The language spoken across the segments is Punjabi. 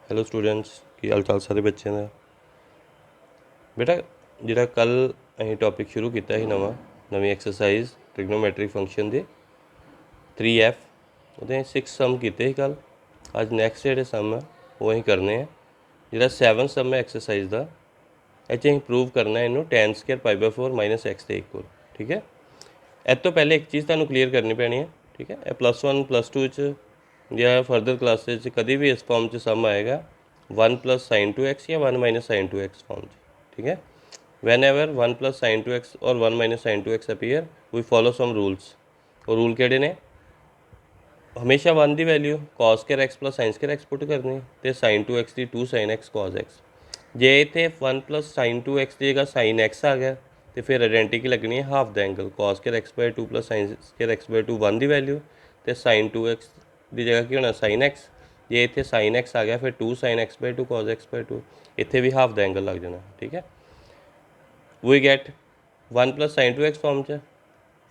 ਹੈਲੋ ਸਟੂਡੈਂਟਸ, ਕੀ ਹਾਲ ਚਾਲ ਸਾਰੇ ਬੱਚਿਆਂ ਦਾ। ਬੇਟਾ ਜਿਹੜਾ ਕੱਲ ਅਸੀਂ ਟੌਪਿਕ ਸ਼ੁਰੂ ਕੀਤਾ ਸੀ ਨਵੀਂ ਐਕਸਰਸਾਈਜ਼ ਟ੍ਰਿਗਨੋਮੈਟ੍ਰਿਕ ਫੰਕਸ਼ਨ ਦੇ 3F ਉਹਦੇ 6 ਸਮ ਕੀਤੇ ਸੀ ਕੱਲ। ਅੱਜ ਨੈਕਸਟ ਜਿਹੜੇ ਸਮ ਆ ਉਹ ਅਸੀਂ ਕਰਨੇ ਆ। ਜਿਹੜਾ 7 ਸਮ ਹੈ ਐਕਸਰਸਾਈਜ਼ ਦਾ, ਇਹ 'ਚ ਅਸੀਂ ਪ੍ਰੂਵ ਕਰਨਾ ਇਹਨੂੰ tan ਸਕੁਏਅਰ π/4 - x ਦੇ ਇਕੁਅਲ। ਠੀਕ ਹੈ, ਇਹ ਤੋਂ ਪਹਿਲੇ ਇੱਕ ਚੀਜ਼ ਤੁਹਾਨੂੰ ਕਲੀਅਰ ਕਰਨੀ ਪੈਣੀ ਹੈ। ਠੀਕ ਹੈ, ਇਹ +1 +2 'ਚ ਜਾਂ ਫਰਦਰ ਕਲਾਸਿਸ 'ਚ ਕਦੀ ਵੀ ਇਸ ਫਾਰਮ 'ਚ ਸਮ ਆਏਗਾ 1 + sin 2x ਜਾਂ 1 - sin 2x ਫਾਰਮ 'ਚ। ਠੀਕ ਹੈ, whenever 1 + sin 2x or 1 - sin 2x appear we follow some rules। ਉਹ ਰੂਲ ਕਿਹੜੇ ਨੇ? ਹਮੇਸ਼ਾ 1 ਦੀ value cos square x + sin square x ਪੁੱਟ ਕਰਨੀ ਅਤੇ sin 2x ਦੀ 2 sin x cos x। ਜੇ ਇੱਥੇ 1 + sin 2x ਦੀ ਜਗ੍ਹਾ sin x ਆ ਗਿਆ ਅਤੇ ਫਿਰ ਆਇਡੈਂਟੀਟੀ ਲੱਗਣੀ ਹੈ ਹਾਫ ਦਾ angle cos square x/2 + sin square x/2 1 ਦੀ ਵੈਲਿਊ ਅਤੇ sin 2x ਦੀ ਜਗ੍ਹਾ ਕੀ ਹੋਣਾ sin x। ਜੇ ਇੱਥੇ sin x ਆ ਗਿਆ ਫਿਰ 2 sin x/2 cos x/2, ਇੱਥੇ ਵੀ ਹਾਫ ਦਾ ਐਂਗਲ ਲੱਗ ਜਾਣਾ। ਠੀਕ ਹੈ, we get 1 + sin 2x farm 'ਚ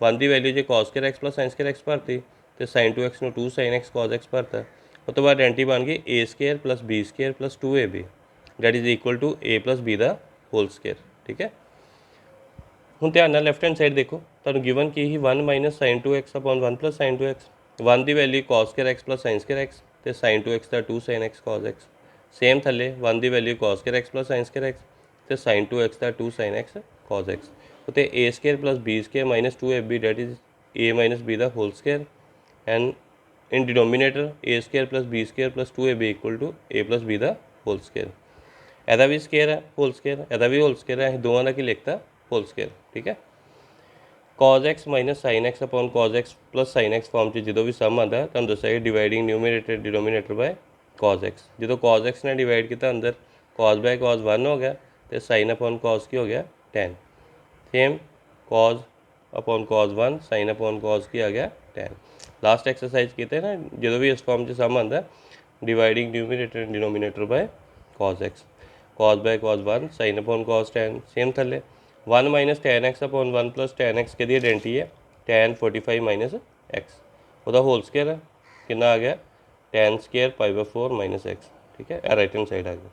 1 ਦੀ ਵੈਲਿਊ ਜੇ cos square x + sin square x ਭਰਤੀ ਅਤੇ sin 2x ਨੂੰ 2 sin x cos x ਭਰਤਾ। ਉਸ ਤੋਂ ਬਾਅਦ ਆਇਡੈਂਟੀਟੀ ਬਣ ਗਈ a² + b² + 2ab that is equal to a + b ਦਾ ਹੋਲ ਸਕੁਏਅਰ। ਠੀਕ ਹੈ, ਹੁਣ ਧਿਆਨ ਨਾਲ ਲੈਫਟ ਹੈਂਡ ਸਾਈਡ ਦੇਖੋ, ਤੁਹਾਨੂੰ ਗਿਵਨ ਕੀ ਸੀ 1 - sin 2x / 1 + sin 2x। 1 ਦੀ value cos square x + sin square x ਅਤੇ sin 2x ਦਾ 2 sin x cos x। Same ਥੱਲੇ 1 ਦੀ value cos square x + sin square x ਅਤੇ sin 2x ਦਾ 2 sin x cos x। ਉੱਤੇ a² + b² - 2ab that is a - b ਦਾ whole square and in denominator a² + b² + 2ab equal to a + b ਦਾ ਹੋਲ ਸਕੁਏਅਰ। ਇਹਦਾ ਵੀ ਸਕੁਏਅਰ ਹੈ ਹੋਲ ਸਕੁਏਅਰ, ਇਹਦਾ ਵੀ ਹੋਲ ਸਕੁਏਅਰ ਹੈ, ਅਸੀਂ ਦੋਵਾਂ ਦਾ ਕੀ ਲਿਖਤਾ ਹੋਲ ਸਕੁਏਅਰ। ਠੀਕ ਹੈ, cos x - sin x / cos x + sin x farm 'ਚ ਜਦੋਂ ਵੀ ਸਮ ਆਉਂਦਾ ਤੁਹਾਨੂੰ ਦੱਸਿਆ ਕਿ dividing numerator denominator by cos x। ਜਦੋਂ cos x ਨੇ ਡਿਵਾਈਡ ਕੀਤਾ ਅੰਦਰ cos/cos 1 ਹੋ ਗਿਆ ਅਤੇ sin / cos ਕੀ ਹੋ ਗਿਆ tan। Same cos / cos 1 sin / cos ਕੀ ਆ ਗਿਆ tan। ਲਾਸਟ ਐਕਸਰਸਾਈਜ਼ ਕੀਤੇ ਨਾ, ਜਦੋਂ ਵੀ ਇਸ ਫਾਰਮ 'ਚ ਸਮ ਆਉਂਦਾ dividing numerator denominator by cos x, cos/cos 1 sin / cos tan। Same ਥੱਲੇ 1 - tan x / 1 + tan x ਕਿਹਦੀ ਆਇਡੈਂਟੀ ਹੈ tan 45 - x, ਉਹਦਾ ਹੋਲ ਸਕੁਏਅਰ ਹੈ। ਕਿੰਨਾ ਆ ਗਿਆ tan ਸਕੁਏਅਰ π/4 - x। ਠੀਕ ਹੈ, ਇਹ ਰਾਈਟ ਹੈਂਡ ਸਾਈਡ ਆ ਗਿਆ।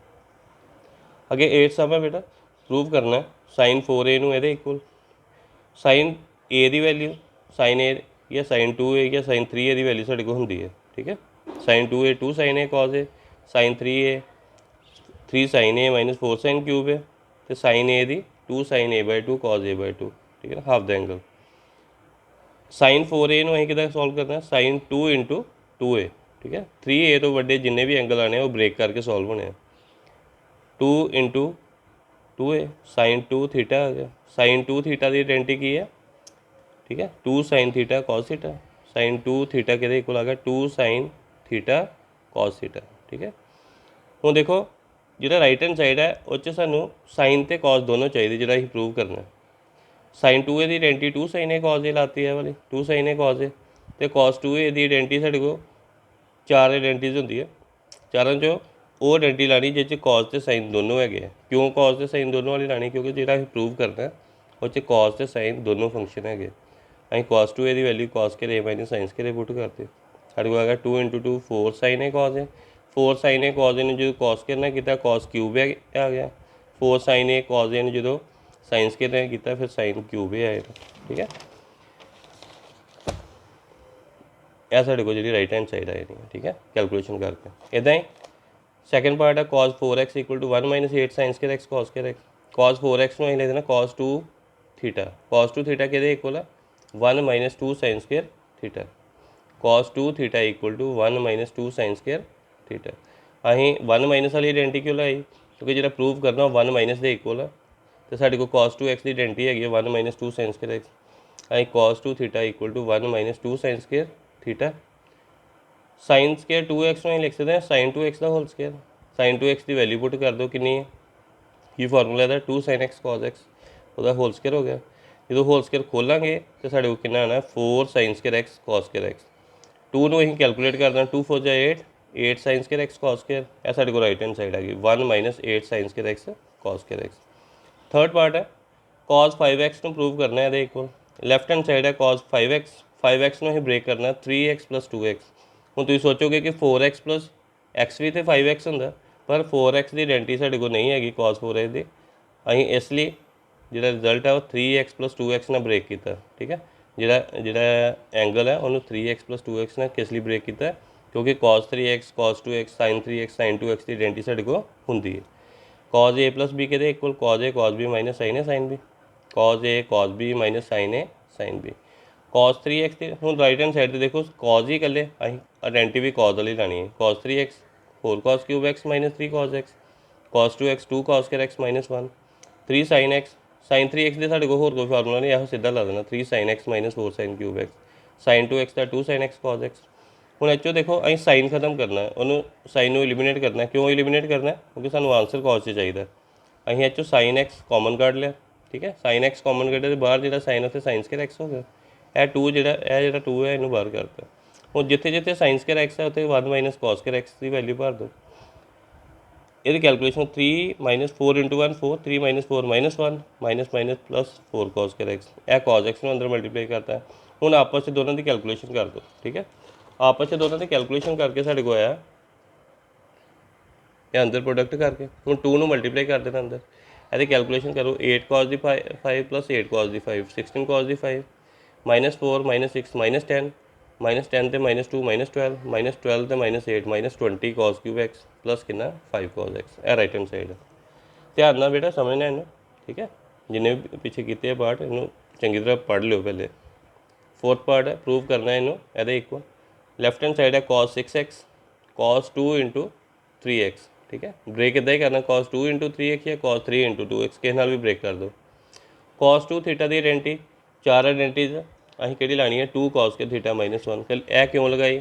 ਅੱਗੇ 8 ਸਮ ਹੈ ਬੇਟਾ, ਪ੍ਰੂਵ ਕਰਨਾ sin 4a ਨੂੰ ਇਹਦੇ equal. sin a the value sin a ਜਾਂ sin 2a ਜਾਂ sin 3a ਦੀ ਵੈਲਿਊ ਸਾਡੇ ਕੋਲ ਹੁੰਦੀ ਹੈ। ਠੀਕ ਹੈ, sin 2a 2 sin a cos a, sin 3a 3 sin a - 4 sin cube ਹੈ ਅਤੇ sin a the 2 sin a/2 cos a/2। ਠੀਕ ਹੈ, ਹਾਫ ਦਾ ਐਂਗਲ। sin 4a ਨੂੰ ਅਸੀਂ ਕਿੱਦਾਂ ਸੋਲਵ ਕਰਨਾ sin 2 × 2a। ਠੀਕ ਹੈ, 3a ਤੋਂ ਵੱਡੇ ਜਿੰਨੇ ਵੀ ਐਂਗਲ ਆਣੇ ਉਹ ਬ੍ਰੇਕ ਕਰਕੇ ਸੋਲਵ ਹੋਣੇ ਆ। 2 × 2a sin 2 θ ਆ ਗਿਆ। sin 2 θ ਦੀ ਆਇਡੈਂਟੀ ਕੀ ਹੈ? ਠੀਕ ਹੈ, 2 sin θ cos θ। sin 2 θ ਕਿਹਦੇ ਇਕੁਅਲ ਆ ਗਿਆ 2 sin θ cos θ। ਠੀਕ ਹੈ, ਹੁਣ ਦੇਖੋ ਜਿਹੜਾ ਰਾਈਟ ਹੈਂਡ ਸਾਈਡ ਹੈ ਉਹ 'ਚ ਸਾਨੂੰ ਸਾਈਨ ਅਤੇ cos ਦੋਨੋਂ ਚਾਹੀਦੇ ਜਿਹੜਾ ਅਸੀਂ ਪ੍ਰੂਵ ਕਰਨਾ। sin 2a the ਆਇਡੈਂਟੀ 2 sin a cos a ਲਾਤੀ ਹੈ ਵਾਲੀ 2 sin a cos a ਅਤੇ cos 2a ਦੀ ਆਇਡੈਂਟੀ ਸਾਡੇ ਕੋਲ 4 ਆਇਡੈਂਟੀਜ਼ ਹੁੰਦੀ ਹੈ। ਚਾਰਾਂ 'ਚੋਂ ਉਹ ਆਇਡੈਂਟੀ ਲਾਣੀ ਜਿਸ 'ਚ cos ਅਤੇ sin ਦੋਨੋਂ ਹੈਗੇ ਆ। ਕਿਉਂ cos ਅਤੇ sin ਦੋਨੋਂ ਵਾਲੀ ਲਾਣੀ? ਕਿਉਂਕਿ ਜਿਹੜਾ ਅਸੀਂ ਪ੍ਰੂਵ ਕਰਨਾ ਉਹ 'ਚ cos ਅਤੇ sin ਦੋਨੋਂ ਫੰਕਸ਼ਨ ਹੈਗੇ। ਅਸੀਂ cos 2a the value cos square a - sin square a ਪੁੱਟ ਕਰਤੀ। ਸਾਡੇ ਕੋਲ ਆ ਗਿਆ 2 × 2 4 sin a cos a। 4 sin a cos a ਨੂੰ ਜਦੋਂ cos ਸਕੁਏਅਰ ਨਾਲ ਕੀਤਾ cos ਕਿਊਬ ਆ ਗਿਆ। 4 sin a cos a ਨੂੰ ਜਦੋਂ sin ਸਕੁਏਅਰ ਨਾਲ ਕੀਤਾ ਫਿਰ sin ਕਿਊਬ a ਆਏਗਾ। ਠੀਕ ਹੈ, ਇਹ ਸਾਡੇ ਕੋਲ ਜਿਹੜੀ ਰਾਈਟ ਹੈਂਡ ਸਾਈਡ ਆ ਜਾਣੀ ਹੈ। ਠੀਕ ਹੈ, ਕੈਲਕੂਲੇਸ਼ਨ ਕਰਕੇ ਇੱਦਾਂ ਹੀ ਸੈਕਿੰਡ ਪਾਰਟ ਹੈ cos 4x = 1 - 8 sin square x cos square x। cos 4x ਨੂੰ ਅਸੀਂ ਲਿਖ ਦੇਣਾ cos 2 θ। cos 2 θ ਕਿਹਦੇ ਇਕੁਅਲ ਆ 1 - 2 sin square θ। cos 2 θ = 1 - 2 sin square θ। ਅਸੀਂ 1 ਮਾਈਨਸ ਵਾਲੀ ਆਇਡੈਂਟੀ ਕਿਉਂ ਲਾਈ? ਕਿਉਂਕਿ ਜਿਹੜਾ ਪ੍ਰੂਵ ਕਰਨਾ ਉਹ 1 - ਦੇ ਇਕੁਅਲ ਆ ਅਤੇ ਸਾਡੇ ਕੋਲ cos 2x ਦੀ ਆਇਡੈਂਟੀ ਹੈਗੀ ਹੈ 1 - 2 sin ਸਕੁਏਅਰ x। ਅਸੀਂ cos 2 θ = 1 - 2 sin square θ। sin square 2x ਨੂੰ ਅਸੀਂ ਲਿਖ ਸਕਦੇ ਹਾਂ sin 2x ਦਾ ਹੋਲ ਸਕੁਏਅਰ। sin 2x ਦੀ ਵੈਲਿਊ ਪੁੱਟ ਕਰ ਦਿਓ ਕਿੰਨੀ ਹੈ, ਕੀ ਫਾਰਮੂਲਾ ਇਹਦਾ 2 sin x cos x, ਉਹਦਾ ਹੋਲ ਸਕੁਏਅਰ ਹੋ ਗਿਆ। ਜਦੋਂ ਹੋਲ ਸਕੁਏਅਰ ਖੋਲਾਂਗੇ ਤਾਂ ਸਾਡੇ ਕੋਲ ਕਿੰਨਾ ਆਉਣਾ 4 sin square x cos square x। 2 ਨੂੰ ਅਸੀਂ ਕੈਲਕੂਲੇਟ ਕਰਦਾ 2 4 ਜਾ 8 8 sin square x cos square. ਇਹ ਸਾਡੇ ਕੋਲ ਰਾਈਟ ਹੈਂਡ ਸਾਈਡ ਆ ਗਈ 1 - 8 sin square x cos square x। Third part ਹੈ cos 5x ਨੂੰ ਪ੍ਰੂਵ ਕਰਨਾ ਇਹਦੇ ਇਕੁਅਲ। ਲੈਫਟ ਹੈਂਡ ਸਾਈਡ ਹੈ cos 5x 5x ਨੂੰ ਅਸੀਂ ਬ੍ਰੇਕ ਕਰਨਾ 3x + 2x। ਹੁਣ ਤੁਸੀਂ ਸੋਚੋਗੇ ਕਿ 4x + x ਵੀ ਤਾਂ 5x ਹੁੰਦਾ, पर 4x की आइडेंटिटी साढ़े को नहीं हैगी cos 4x की, ਅਸੀਂ ਇਸ ਲਈ ਜਿਹੜਾ ਰਿਜ਼ਲਟ ਹੈ ਉਹ 3x + 2x ਨਾਲ ਬ੍ਰੇਕ ਕੀਤਾ। ਠੀਕ ਹੈ, ਜਿਹੜਾ ਐਂਗਲ ਹੈ ਉਹਨੂੰ 3x + 2x ਨਾਲ ਕਿਸ ਲਈ ਬ੍ਰੇਕ ਕੀਤਾ, ਕਿਉਂਕਿ cos 3x cos 2x sin 3x sin 2x ਦੀ ਆਇਡੈਂਟੀ ਸਾਡੇ ਕੋਲ ਹੁੰਦੀ ਹੈ। cos a + b ਕਿਹਦੇ equal, cos a cos b - sin a sin b, cos a cos b - sin a sin b। cos 3x ਤੇ ਹੁਣ ਰਾਈਟ ਹੈਂਡ ਸਾਈਡ ਤੇ ਦੇਖੋ cos ਹੀ ਇਕੱਲੇ, ਅਸੀਂ ਆਇਡੈਂਟੀ ਵੀ cos ਵਾਲੀ ਲਾਣੀ ਹੈ। cos 3x 4 cos³ x - 3 cos x, cos 2x 2 cos x - 1, 3 sin x sin 3x ਦੇ ਸਾਡੇ ਕੋਲ ਹੋਰ ਕੋਈ ਫਾਰਮੂਲਾ ਨਹੀਂ, ਇਹੋ ਸਿੱਧਾ ਲਾ ਦੇਣਾ 3 sin x - 4 sin³ x, sin 2x ਦਾ 2 sin x cos x। ਹੁਣ ਇਹ 'ਚੋਂ ਦੇਖੋ ਅਸੀਂ ਸਾਈਨ ਖਤਮ ਕਰਨਾ, ਉਹਨੂੰ ਸਾਈਨ ਨੂੰ ਐਲੀਮੀਨੇਟ ਕਰਨਾ। ਕਿਉਂ ਐਲੀਮੀਨੇਟ ਕਰਨਾ, ਕਿਉਂਕਿ ਸਾਨੂੰ ਆਨਸਰ cos 'ਚ ਚਾਹੀਦਾ। ਅਸੀਂ ਇਹ 'ਚੋਂ sin x ਕਾਮਨ ਕੱਢ ਲਿਆ। ਠੀਕ ਹੈ, sin x ਕਾਮਨ ਕੱਢੇ ਤੇ ਬਾਹਰ ਜਿਹੜਾ ਸਾਈਨ ਉੱਥੇ sin ਸਕੁਅਰ x ਹੋ ਗਿਆ। ਇਹ 2 ਜਿਹੜਾ 2 ਹੈ ਇਹਨੂੰ ਬਾਹਰ ਕਰਤਾ। ਹੁਣ ਜਿੱਥੇ ਜਿੱਥੇ sin ਸਕੁਅਰ x ਹੈ ਉੱਥੇ 1 - cos ਸਕੁਅਰ x ਦੀ ਵੈਲਿਊ ਭਰ ਦਿਓ। ਇਹਦੀ ਕੈਲਕੂਲੇਸ਼ਨ 3 - 4 × 1 4, 3 - 4 - 1 + 4 cos ਸਕੁਅਰ x, ਇਹ cos x ਨੂੰ ਅੰਦਰ ਮਲਟੀਪਲਾਈ ਕਰਤਾ। ਹੁਣ ਆਪਸ 'ਚ ਦੋਨਾਂ ਦੀ ਕੈਲਕੂਲੇਸ਼ਨ ਕਰ ਦਿਓ। ਠੀਕ ਹੈ, ਆਪਸ 'ਚ ਦੋਨਾਂ ਦੀ ਕੈਲਕੂਲੇਸ਼ਨ ਕਰਕੇ ਸਾਡੇ ਕੋਲ ਆਇਆ ਇਹ ਅੰਦਰ ਪ੍ਰੋਡਕਟ ਕਰਕੇ। ਹੁਣ 2 ਨੂੰ ਮਲਟੀਪਲਾਈ ਕਰ ਦੇਣਾ ਅੰਦਰ, ਇਹਦੀ ਕੈਲਕੂਲੇਸ਼ਨ ਕਰੋ 8 cos ਦੀ 5 + 8 cos ਦੀ 5, 16 cos ਦੀ 5 -4 - 6 - 10 -10 ਤੇ -2 -12 -12 ਤੇ -8 -20 cos³ x ਪਲੱਸ ਕਿੰਨਾ 5 cos x। ਇਹ ਰਾਈਟ ਹੈਂਡ ਸਾਈਡ ਹੈ। ਧਿਆਨ ਨਾਲ ਬੇਟਾ ਸਮਝਣਾ ਇਹਨੂੰ। ਠੀਕ ਹੈ, ਜਿੰਨੇ ਵੀ ਪਿੱਛੇ ਕੀਤੇ ਆ ਪਾਰਟ ਇਹਨੂੰ ਚੰਗੀ ਤਰ੍ਹਾਂ ਪੜ੍ਹ ਲਿਓ ਪਹਿਲੇ। 4th ਪਾਰਟ ਹੈ, ਪ੍ਰੂਵ ਕਰਨਾ ਇਹਨੂੰ ਇਹਦੇ ਇਕੁਅਲ। ਲੈਫਟ ਹੈਂਡ ਸਾਈਡ ਹੈ cos 6x cos 2 × 3x। ਠੀਕ ਹੈ, ਬ੍ਰੇਕ ਇੱਦਾਂ ਹੀ ਕਰਨਾ cos 2 × 3x ਜਾਂ cos 3 × 2x, ਕਿਸੇ ਨਾਲ ਵੀ ਬ੍ਰੇਕ ਕਰ ਦਿਓ। cos 2 ਥੀਟਾ ਦੀ ਆਇਡੈਂਟੀ 4 ਆਇਡੈਂਟੀਜ਼ ਅਸੀਂ ਕਿਹੜੀ ਲਾਣੀ ਹੈ 2 cos θ -1। ਇਹ ਕਿਉਂ ਲਗਾਈ,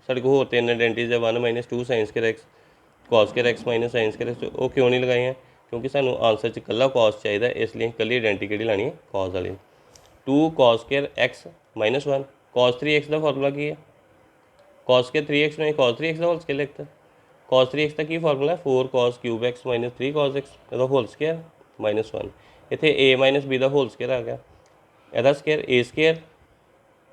ਸਾਡੇ ਕੋਲ ਹੋਰ 3 ਆਇਡੈਂਟੀਜ਼ ਹੈ 1 - 2 sin square x cos square x - sin square x। ਉਹ ਕਿਉਂ ਨਹੀਂ ਲਗਾਈਆਂ, ਕਿਉਂਕਿ ਸਾਨੂੰ ਆਨਸਰ 'ਚ ਇਕੱਲਾ cos ਚਾਹੀਦਾ, ਇਸ ਲਈ ਇਕੱਲੀ ਆਇਡੈਂਟੀ ਕਿਹੜੀ ਲਾਣੀ ਹੈ cos ਵਾਲੀ। 2 cos square x - 1 cos 3x ਦਾ ਫਾਰਮੂਲਾ ਕੀ ਹੈ, cos ਸਕੁਅਰ 3x ਨੂੰ cos 3x ਦਾ ਹੋਲ ਸਕੁਅਰ ਲਿਖਤਾ। cos 3x ਦਾ ਕੀ formula 4 cos³ x - 3 cos x, ਇਹਦਾ ਹੋਲ ਸਕੁਅਰ -1। ਇੱਥੇ a - b ਦਾ ਹੋਲ ਸਕੁਅਰ ਆ ਗਿਆ, ਇਹਦਾ square a square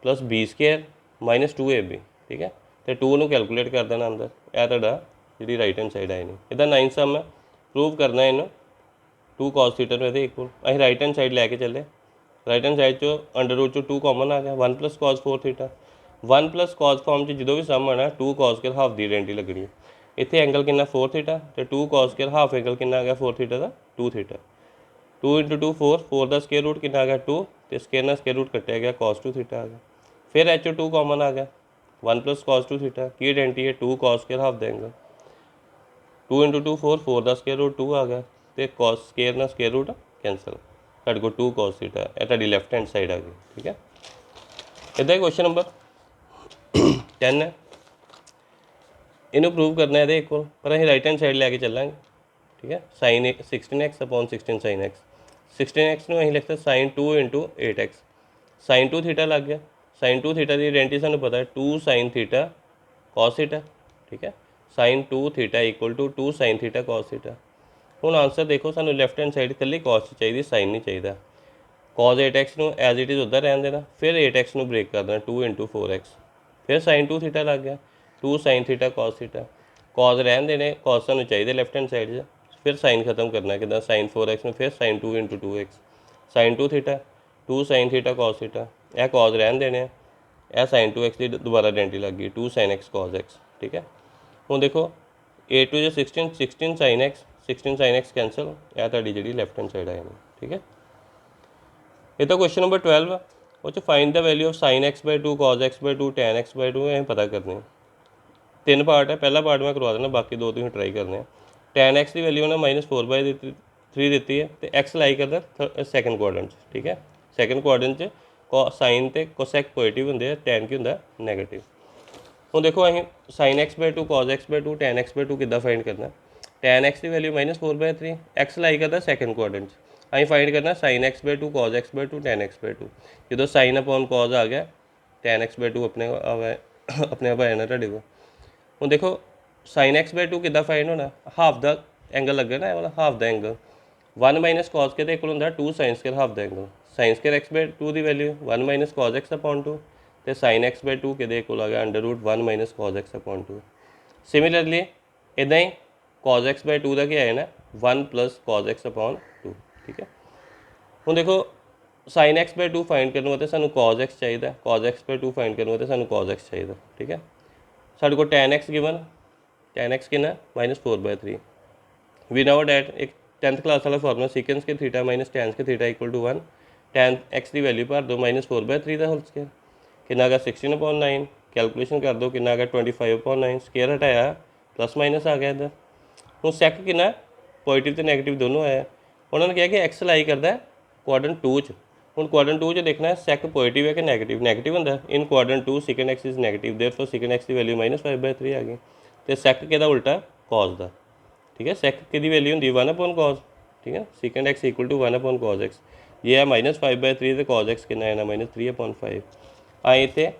+ b square - 2ab। ਠੀਕ ਹੈ, ਤੇ 2 ਨੂੰ ਕੈਲਕੂਲੇਟ ਕਰ ਦੇਣਾ ਅੰਦਰ। ਇਹ ਤੁਹਾਡਾ ਜਿਹੜੀ ਰਾਈਟ ਹੈਂਡ ਸਾਈਡ ਆਈ ਨਹੀਂ, ਇਹਦਾ 9 ਸਮ ਹੈ। ਪ੍ਰੂਵ ਕਰਨਾ ਇਹਨੂੰ 2 cos θ ਨੂੰ ਇਹਦੇ ਇਕੁਅਲ। ਅਸੀਂ ਰਾਈਟ ਹੈਂਡ ਸਾਈਡ ਲੈ ਕੇ ਚੱਲੇ, ਰਾਈਟ ਹੈਂਡ ਸਾਈਡ 'ਚੋਂ √ 'ਚੋਂ 2 ਕਾਮਨ ਆ ਗਿਆ 1 + cos 4 θ। 1 + cos ਫਾਰਮ 'ਚ ਜਦੋਂ ਵੀ ਸਮ ਆਉਣਾ 2 cos ਸਕੁਅਰ ਹਾਫ ਦੀ ਆਇਡੈਂਟੀ ਲੱਗਣੀ। ਇੱਥੇ ਐਂਗਲ ਕਿੰਨਾ 4 θ ਤੇ 2 cos ਸਕੁਅਰ ਹਾਫ ਐਂਗਲ ਕਿੰਨਾ ਆ ਗਿਆ 4 θ ਦਾ 2 θ। 2 × 2 4, 4 ਦਾ ਸਕੁਅਰ ਰੂਟ ਕਿੰਨਾ ਆ ਗਿਆ 2 ਤੇ ਸਕੁਅਰ ਨਾਲ ਸਕੁਅਰ ਰੂਟ ਕੱਟਿਆ ਗਿਆ cos 2 θ ਆ ਗਿਆ। ਫਿਰ ਇਹ 'ਚੋਂ 2 ਕਾਮਨ ਆ ਗਿਆ 1 + cos 2 θ, ਕੀ ਆਇਡੈਂਟੀ ਹੈ 2 cos ਸਕੁਅਰ ਹਾਫ ਦਾ ਐਂਗਲ। 2 × 2 4, 4 ਦਾ ਸਕੁਅਰ ਰੂਟ 2 ਆ ਗਿਆ ਤੇ cos ਸਕੁਅਰ ਨਾਲ ਸਕੁਅਰ ਰੂਟ ਕੈਂਸਲ, ਤੁਹਾਡੇ ਕੋਲ 2 cos θ। ਇਹ ਤੁਹਾਡੀ ਲੈਫਟ ਹੈਂਡ ਸਾਈਡ ਆ ਗਈ। ਠੀਕ ਹੈ, ਇੱਦਾਂ ਹੀ ਕੁਐਸਚਨ ਨੰਬਰ 10 ਹੈ, ਇਹਨੂੰ ਪ੍ਰੂਵ ਕਰਨਾ ਇਹਦੇ ਇਕੁਅਲ, ਪਰ ਅਸੀਂ ਰਾਈਟ ਹੈਂਡ ਸਾਈਡ ਲੈ ਕੇ ਚੱਲਾਂਗੇ। ਠੀਕ ਹੈ, sin 16x / 16 sin x, 16x ਨੂੰ ਅਸੀਂ ਲਿਖਤਾ sin 2 × 8x, sin 2 θ ਲੱਗ ਗਿਆ। sin 2 θ ਦੀ ਆਇਡੈਂਟੀ ਸਾਨੂੰ ਪਤਾ ਹੈ 2 sin θ cos θ। ਠੀਕ ਹੈ, sin 2 θ = 2 sin θ cos θ। ਹੁਣ ਆਨਸਰ ਦੇਖੋ, ਸਾਨੂੰ ਲੈਫਟ ਹੈਂਡ ਸਾਈਡ ਇਕੱਲੀ cos ਚਾਹੀਦੀ, ਸਾਈਨ ਨਹੀਂ ਚਾਹੀਦਾ। cos 8x ਨੂੰ ਐਜ਼ ਇਟ ਇਜ਼ ਉੱਦਾਂ ਰਹਿਣ ਦੇਣਾ, ਫਿਰ 8x ਨੂੰ ਬ੍ਰੇਕ ਕਰ ਦੇਣਾ 2 × 4x, ਫਿਰ sin 2 θ ਲੱਗ ਗਿਆ 2 sin θ cos θ। cos ਰਹਿਣ ਦੇਣੇ, cos ਸਾਨੂੰ ਚਾਹੀਦੇ ਲੈਫਟ ਹੈਂਡ ਸਾਈਡ 'ਚ, ਫਿਰ ਸਾਈਨ ਖਤਮ ਕਰਨਾ ਕਿੱਦਾਂ sin 4x ਨੂੰ ਫਿਰ sin 2 × 2x, sin 2 θ 2 sin θ cos θ। ਇਹ cos ਰਹਿਣ ਦੇਣੇ ਆ, ਇਹ sin 2x ਦੀ ਦੁਬਾਰਾ ਆਇਡੈਂਟੀ ਲੱਗ ਗਈ 2 sin x cos x। ਠੀਕ ਹੈ, ਹੁਣ ਦੇਖੋ 8 × 16 16 sin x 16 sin x cancel, ਇਹ ਤੁਹਾਡੀ ਜਿਹੜੀ ਲੈਫਟ ਹੈਂਡ ਸਾਈਡ ਆਈ ਨਹੀਂ। ਠੀਕ ਹੈ, ਇਹ ਤਾਂ ਕੁਐਸਚਨ ਨੰਬਰ 12 ਆ, ਉਹ 'ਚ find the value of sin x/2 cos x/2 tan x/2 ਇਹ ਪਤਾ ਕਰਨੇ। 3 ਪਾਰਟ ਹੈ, ਪਹਿਲਾ ਪਾਰਟ ਮੈਂ ਕਰਵਾ ਦੇਣਾ, ਬਾਕੀ 2 ਤੁਸੀਂ ਟਰਾਈ ਕਰਨੇ ਆ। tan x ਦੀ ਵੈਲਿਊ ਉਹਨੇ -4/3 ਦਿੱਤੀ ਹੈ ਤੇ x ਲਾਈ ਕਰਦਾ ਸੈਕੰਡ ਕੁਆਡਰੈਂਟ 'ਚ। ਠੀਕ ਹੈ, ਸੈਕੰਡ ਕੁਆਡਰੈਂਟ 'ਚ ਸਾਈਨ ਤੇ ਕੋਸੈਕ ਪੋਜ਼ੀਟਿਵ ਹੁੰਦੇ ਆ, ਟੈਨ ਕੀ ਹੁੰਦਾ ਨੈਗੇਟਿਵ। ਹੁਣ ਦੇਖੋ ਅਸੀਂ sin x/2 cos x/2 tan x/2 ਕਿੱਦਾਂ ਫਾਈਂਡ ਕਰਨਾ। tan x ਦੀ ਵੈਲਿਊ -4/3, x ਲਾਈ ਕਰਦਾ ਸੈਕੰਡ ਕੁਆਡਰੈਂਟ 'ਚ। ਅਸੀਂ ਫਾਈਂਡ ਕਰਨਾ sin x/2 cos x/2 tan x/2। ਜਦੋਂ sin / cos ਆ ਗਿਆ tan x/2 ਆਪਣੇ ਆਪ ਆ ਜਾਣਾ ਤੁਹਾਡੇ ਕੋਲ। ਹੁਣ ਦੇਖੋ sin x/2 ਕਿੱਦਾਂ ਫਾਈਂਡ ਹੋਣਾ, ਹਾਫ ਦਾ ਐਂਗਲ ਲੱਗਾ ਨਾ, ਇਹ ਵਾਲਾ ਹਾਫ ਦਾ ਐਂਗਲ 1 - cos ਦੇ ਕੋਲ ਹੁੰਦਾ 2 sin ਸਕੁਅਰ ਹਾਫ ਦਾ ਐਂਗਲ। sin ਸਕੁਅਰ x/2 ਦੀ ਵੈਲਿਊ 1 - cos x/2 ਤੇ sin x/2 ਕਿਹਦੇ ਕੋਲ ਆ ਗਿਆ √1 - cos x/2। ਸਿਮਿਲਰਲੀ ਇੱਦਾਂ ਹੀ cos x बाय 2 का क्या है ना 1 प्लस cos x अपॉन 2। ठीक है, ਹੁਣ देखो sin x बाय 2 फाइंड करने वास्ते सानू cos x चाहिए, cos x बाय 2 फाइंड करने वास्ते सानू cos x चाहिए। ठीक है, साढ़े को tan x given, tan x कितना -4/3। वी नाउ डैट एक 10th क्लास वाला फॉर्मूला सीकेंस के थीटा माइनस टैन के theta equal to 1। tan x की वैल्यू भर दो -4/3 का होल स्केयर कितना आ गया 16/9। कैलकुलेशन कर दो कितना आ गया 25/9। स्केयर हटाया प्लस माइनस आ गया इधर। हूँ सैक कितना पॉजिटिव तो नैगेटिव दोनों आया। उन्होंने कहा कि एक्स लाई करता है क्वाड्रेंट 2 च। हूँ क्वाड्रेंट 2 च देखना है सैक पॉजिटिव है कि नैगेटिव, नैगेटिव होंगे इन quadrant 2 second x is negative therefore second x की वैल्यू -5/3 आ गई। तो सैक किहदा उल्टा कॉस का। ठीक है, सैक की वैल्यू होंगी 1/cos। ठीक है, second x equal to 1/cos x। ये है -5/3 तो cos x कितना है -3/5। आए इतने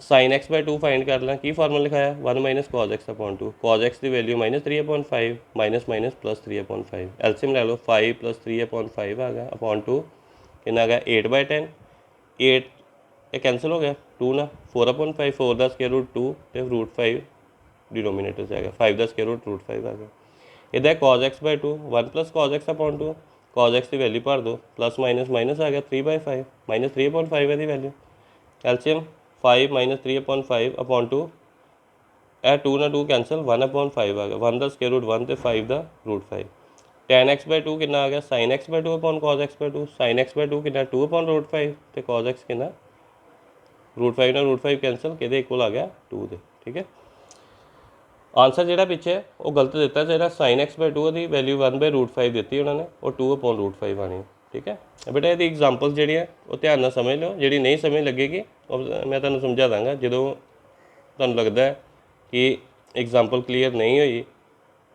sin x बाय 2 फाइंड कर लें की फार्मूला लिखाया 1 - cos x upon 2। cos x की value -3/5 minus minus plus 3/5। LCM ले लो 5 + 3/5 आ गया अपॉन 2 कितना आ गया 8/10। 8 ये कैंसिल हो गया 2 ना 4/5 4 का स्क्वायर रूट 2 तो √5 डिनोमिनेटर से आ गया 5 का स्क्वायर रूट √5 आ गया। इधर cos x by 2 1 + cos x upon 2। cos x की वैल्यू भर दो प्लस माइनस माइनस आ गया 3/5 -3/5 है दी वैल्यू। एलसीएम 5 - 3/5 अपॉन 2 ए 2 ना 2 कैंसल 1/5 आ गया 1 का स्क्वायर रूट 1 तो 5 का √5। tan x बाय 2 कितना आ गया sin x by 2 upon cos x by 2। sin x by 2 कितना 2/√5 तो cos x कितना √5 ना √5 कैंसल कि इक्वल आ गया 2 दे। ठीक है, आंसर ਜਿਹੜਾ ਪਿੱਛੇ ਉਹ ਗਲਤ ਦਿੱਤਾ, ਜਿਹੜਾ sin x ਬਾय 2 ਦੀ ਵੈਲਿਊ 1/√5 ਦਿੱਤੀ ਉਹਨਾਂ ਨੇ ਉਹ 2/√5 ਆਣੀ। ਠੀਕ ਹੈ ਬੇਟਾ, ਇਹਦੀ ਐਗਜ਼ਾਮਪਲਸ ਜਿਹੜੀਆਂ ਉਹ ਧਿਆਨ ਨਾਲ ਸਮਝ ਲਓ, ਜਿਹੜੀ ਨਹੀਂ ਸਮਝ ਲੱਗੇਗੀ ਉਹ ਮੈਂ ਤੁਹਾਨੂੰ ਸਮਝਾ ਦਾਂਗਾ ਜਦੋਂ ਤੁਹਾਨੂੰ ਲੱਗਦਾ ਹੈ ਕਿ ਐਗਜ਼ਾਮਪਲ ਕਲੀਅਰ ਨਹੀਂ ਹੋਈ।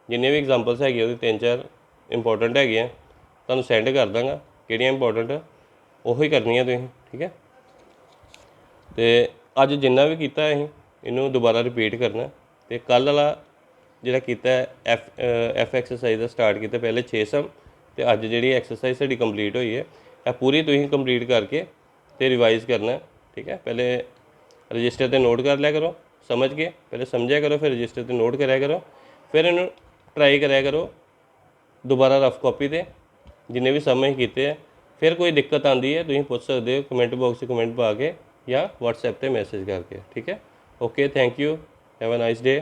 ਜਿੰਨੇ ਵੀ ਐਗਜ਼ਾਮਪਲਸ ਹੈਗੇ ਉਹਦੇ 3-4 ਇੰਪੋਰਟੈਂਟ ਹੈਗੇ ਆ, ਤੁਹਾਨੂੰ ਸੈਂਡ ਕਰ ਦਾਂਗਾ ਕਿਹੜੀਆਂ ਇੰਪੋਰਟੈਂਟ ਉਹੀ ਕਰਨੀਆਂ ਤੁਸੀਂ। ਠੀਕ ਹੈ, ਤੇ ਅੱਜ ਜਿੰਨਾ ਵੀ ਕੀਤਾ ਅਸੀਂ ਇਹਨੂੰ ਦੁਬਾਰਾ ਰਿਪੀਟ ਕਰਨਾ। ਤੇ ਕੱਲ੍ਹ ਵਾਲਾ ਜਿਹੜਾ ਕੀਤਾ ਐਫ ਐਕਸਰਸਾਈਜ਼ ਦਾ ਸਟਾਰਟ ਕੀਤਾ ਪਹਿਲੇ 6 ਸਮ, ਤੇ ਅੱਜ ਜਿਹੜੀ ਐਕਸਰਸਾਈਜ਼ ਸਾਡੀ ਕੰਪਲੀਟ ਹੋਈ ਹੈ ਇਹ ਪੂਰੀ ਤੁਸੀਂ ਕੰਪਲੀਟ ਕਰਕੇ ਤੇ ਰਿਵਾਈਜ਼ ਕਰਨਾ। ਠੀਕ ਹੈ, ਪਹਿਲੇ ਰਜਿਸਟਰ 'ਤੇ ਨੋਟ ਕਰ ਲਿਆ ਕਰੋ ਸਮਝ ਕੇ, ਪਹਿਲੇ ਸਮਝਿਆ ਕਰੋ ਫਿਰ ਰਜਿਸਟਰ 'ਤੇ ਨੋਟ ਕਰਿਆ ਕਰੋ, ਫਿਰ ਇਹਨੂੰ ਟਰਾਈ ਕਰਿਆ ਕਰੋ ਦੁਬਾਰਾ ਰਫ ਕਾਪੀ 'ਤੇ ਜਿੰਨੇ ਵੀ ਸਮ ਅਸੀਂ ਕੀਤੇ ਆ। ਫਿਰ ਕੋਈ ਦਿੱਕਤ ਆਉਂਦੀ ਹੈ ਤੁਸੀਂ ਪੁੱਛ ਸਕਦੇ ਹੋ ਕਮੈਂਟ ਬਾਕਸ 'ਚ ਕਮੈਂਟ ਪਾ ਕੇ ਜਾਂ WhatsApp 'ਤੇ ਮੈਸੇਜ ਕਰਕੇ। ਠੀਕ ਹੈ, okay, thank you, have a nice day.